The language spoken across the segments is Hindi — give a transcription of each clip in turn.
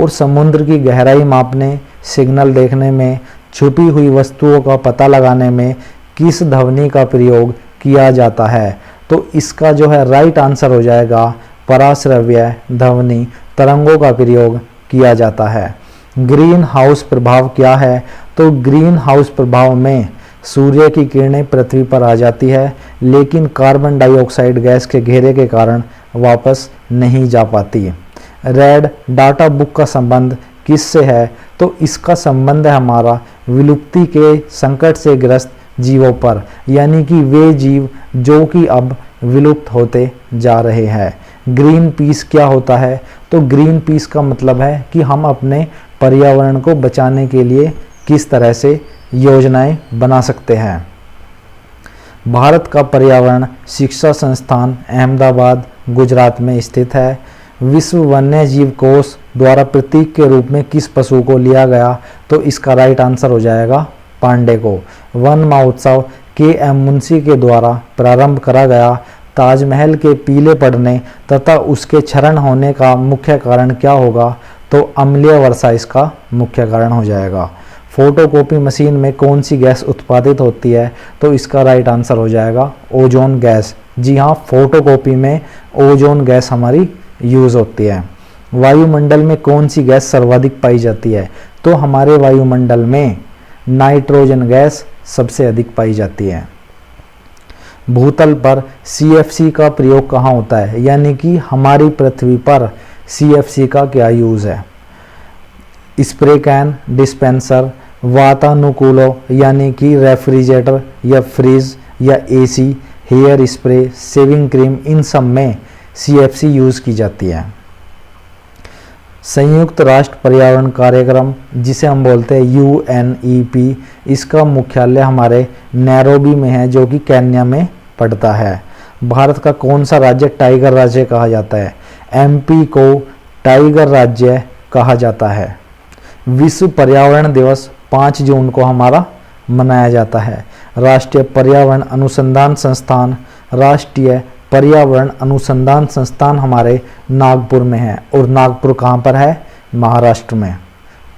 और समुद्र की गहराई मापने, सिग्नल देखने में, छुपी हुई वस्तुओं का पता लगाने में किस ध्वनि का प्रयोग किया जाता है? तो इसका जो है राइट आंसर हो जाएगा पराश्रव्य ध्वनि तरंगों का प्रयोग किया जाता है। ग्रीन हाउस प्रभाव क्या है? तो ग्रीन हाउस प्रभाव में सूर्य की किरणें पृथ्वी पर आ जाती है, लेकिन कार्बन डाइऑक्साइड गैस के घेरे के कारण वापस नहीं जा पाती। रेड डाटा बुक का संबंध किससे है? तो इसका संबंध है हमारा विलुप्ति के संकट से ग्रस्त जीवों पर, यानी कि वे जीव जो कि अब विलुप्त होते जा रहे हैं। ग्रीन पीस क्या होता है? तो ग्रीन पीस का मतलब है कि हम अपने पर्यावरण को बचाने के लिए किस तरह से योजनाएं बना सकते हैं। भारत का पर्यावरण शिक्षा संस्थान अहमदाबाद गुजरात में स्थित है। विश्व वन्य जीव कोष द्वारा प्रतीक के रूप में किस पशु को लिया गया? तो इसका राइट आंसर हो जाएगा पांडे को। वन महोत्सव के.एम. मुंशी के द्वारा प्रारंभ करा गया। ताजमहल के पीले पड़ने तथा उसके क्षरण होने का मुख्य कारण क्या होगा? तो अम्लीय वर्षा इसका मुख्य कारण हो जाएगा। फोटोकॉपी मशीन में कौन सी गैस उत्पादित होती है? तो इसका राइट आंसर हो जाएगा ओजोन गैस। जी हाँ, फोटोकॉपी में ओजोन गैस हमारी यूज़ होती है। वायुमंडल में कौन सी गैस सर्वाधिक पाई जाती है? तो हमारे वायुमंडल में नाइट्रोजन गैस सबसे अधिक पाई जाती है। भूतल पर CFC का प्रयोग कहाँ होता है? यानी कि हमारी पृथ्वी पर CFC का क्या यूज़ है? स्प्रे कैन, डिस्पेंसर, वातानुकूलो यानी कि रेफ्रिजरेटर या फ्रिज या AC, hair spray, shaving cream, इन सब में CFC यूज़ की जाती है। संयुक्त राष्ट्र पर्यावरण कार्यक्रम जिसे हम बोलते हैं UNEP, इसका मुख्यालय हमारे नैरोबी में है जो कि केन्या में पड़ता है। भारत का कौन सा राज्य टाइगर राज्य कहा जाता है? MP को टाइगर राज्य कहा जाता है। विश्व पर्यावरण दिवस 5 जून को हमारा मनाया जाता है। राष्ट्रीय पर्यावरण अनुसंधान संस्थान, राष्ट्रीय पर्यावरण अनुसंधान संस्थान हमारे नागपुर में है। और नागपुर कहाँ पर है? महाराष्ट्र में।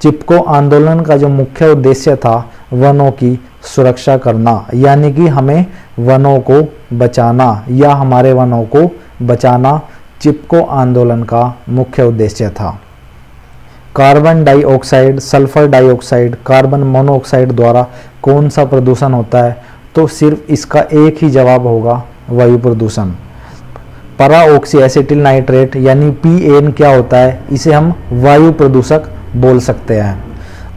चिपको आंदोलन का जो मुख्य उद्देश्य था वनों की सुरक्षा करना, यानी कि हमें वनों को बचाना या हमारे वनों को बचाना चिपको आंदोलन का मुख्य उद्देश्य था। Carbon dioxide, sulphur dioxide, carbon monoxide द्वारा कौन सा प्रदूषण होता है? तो सिर्फ इसका एक ही जवाब होगा, वायु प्रदूषण। पराऑक्सी एसिटिल नाइट्रेट यानी PAN क्या होता है? इसे हम वायु प्रदूषक बोल सकते हैं।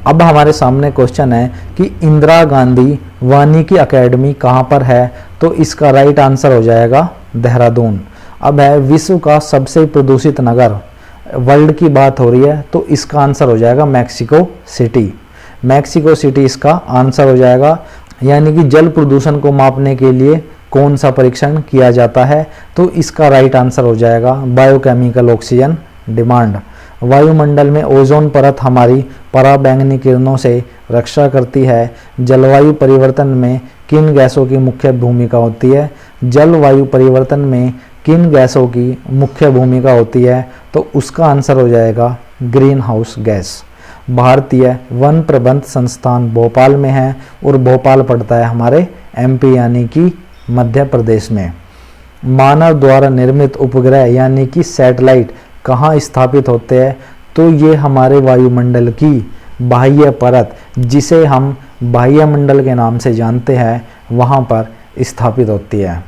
अब हमारे सामने क्वेश्चन है कि इंदिरा गांधी वानिकी अकेडमी कहाँ पर है? तो इसका राइट आंसर हो जाएगा देहरादून। अब है विश्व का सबसे प्रदूषित नगर, वर्ल्ड की बात हो रही है, तो इसका आंसर हो जाएगा मैक्सिको सिटी। मैक्सिको सिटी इसका आंसर हो जाएगा। यानी कि जल प्रदूषण को मापने के लिए कौन सा परीक्षण किया जाता है? तो इसका राइट आंसर हो जाएगा बायोकेमिकल ऑक्सीजन डिमांड। वायुमंडल में ओजोन परत हमारी पराबैंगनी किरणों से रक्षा करती है। जलवायु परिवर्तन में किन गैसों की मुख्य भूमिका होती है? जलवायु परिवर्तन में किन गैसों की मुख्य भूमिका होती है? तो उसका आंसर हो जाएगा ग्रीन हाउस गैस। भारतीय वन प्रबंध संस्थान भोपाल में है और भोपाल पड़ता है हमारे MP यानी कि मध्य प्रदेश में। मानव द्वारा निर्मित उपग्रह यानी कि सैटेलाइट कहाँ स्थापित होते हैं? तो ये हमारे वायुमंडल की बाह्य परत, जिसे हम बाह्यमंडल के नाम से जानते हैं, वहाँ पर स्थापित होती है।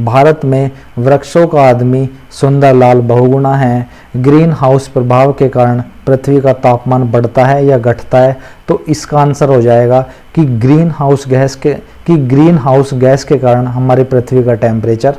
भारत में वृक्षों का आदमी सुंदरलाल बहुगुणा है। ग्रीन हाउस प्रभाव के कारण पृथ्वी का तापमान बढ़ता है या घटता है? तो इसका आंसर हो जाएगा कि ग्रीन हाउस गैस के कारण हमारी पृथ्वी का टेम्परेचर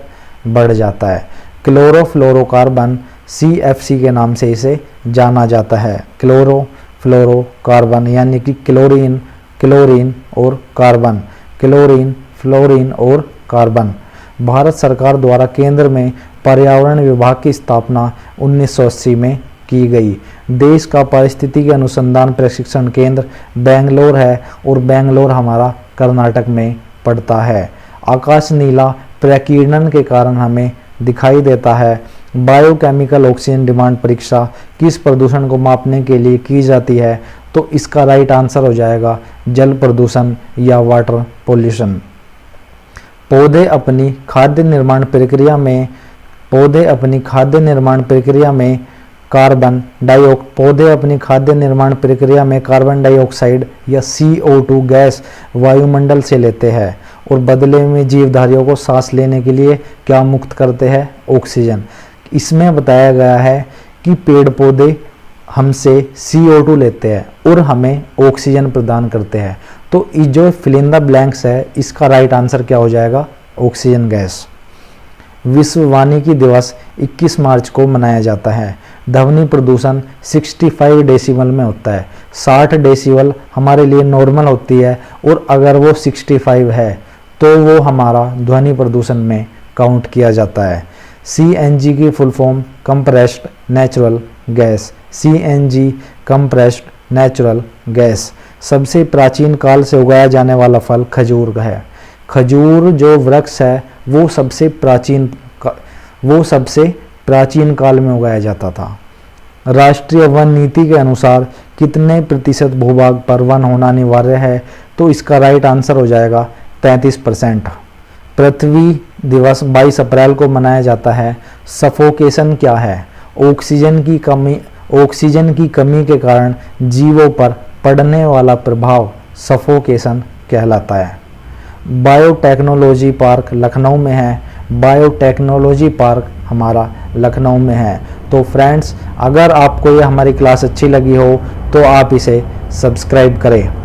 बढ़ जाता है। क्लोरोफ्लोरोकार्बन CFC के नाम से इसे जाना जाता है। क्लोरोफ्लोरोकार्बन यानी कि क्लोरीन, क्लोरीन और कार्बन, क्लोरीन, फ्लोरीन और कार्बन। भारत सरकार द्वारा केंद्र में पर्यावरण विभाग की स्थापना 1980 में की गई। देश का पारिस्थितिकी अनुसंधान प्रशिक्षण केंद्र बेंगलोर है और बेंगलोर हमारा कर्नाटक में पड़ता है। आकाश नीला प्रकीर्णन के कारण हमें दिखाई देता है। बायोकेमिकल ऑक्सीजन डिमांड परीक्षा किस प्रदूषण को मापने के लिए की जाती है? तो इसका राइट आंसर हो जाएगा जल प्रदूषण या वाटर पोल्यूशन। पौधे अपनी खाद्य निर्माण प्रक्रिया में कार्बन डाइऑक्साइड या CO2 गैस वायुमंडल से लेते हैं और बदले में जीवधारियों को सांस लेने के लिए क्या मुक्त करते हैं? ऑक्सीजन। इसमें बताया गया है कि पेड़ पौधे हमसे CO2 लेते हैं और हमें ऑक्सीजन प्रदान करते हैं। तो ये जो फिल इन द ब्लैंक्स है, इसका राइट आंसर क्या हो जाएगा? Oxygen gas. विश्व वानिकी दिवस 21 मार्च को मनाया जाता है। ध्वनि प्रदूषण 65 डेसिबल में होता है। 60 डेसिबल हमारे लिए नॉर्मल होती है और अगर वो 65 है तो वो हमारा ध्वनि प्रदूषण में काउंट किया जाता है। CNG की full form compressed natural gas. CNG compressed natural gas. सबसे प्राचीन काल से उगाया जाने वाला फल खजूर है। खजूर जो वृक्ष है वो सबसे प्राचीन काल में उगाया जाता था। राष्ट्रीय वन नीति के अनुसार कितने प्रतिशत भूभाग पर वन होना अनिवार्य है? तो इसका राइट आंसर हो जाएगा 35%। पृथ्वी दिवस 22 अप्रैल को मनाया जाता है। सफोकेशन क्या है? ऑक्सीजन की कमी के कारण जीवों पर पड़ने वाला प्रभाव सफोकेशन कहलाता है। बायोटेक्नोलॉजी पार्क लखनऊ में है। बायोटेक्नोलॉजी पार्क हमारा लखनऊ में है। तो फ्रेंड्स, अगर आपको ये हमारी क्लास अच्छी लगी हो तो आप इसे सब्सक्राइब करें।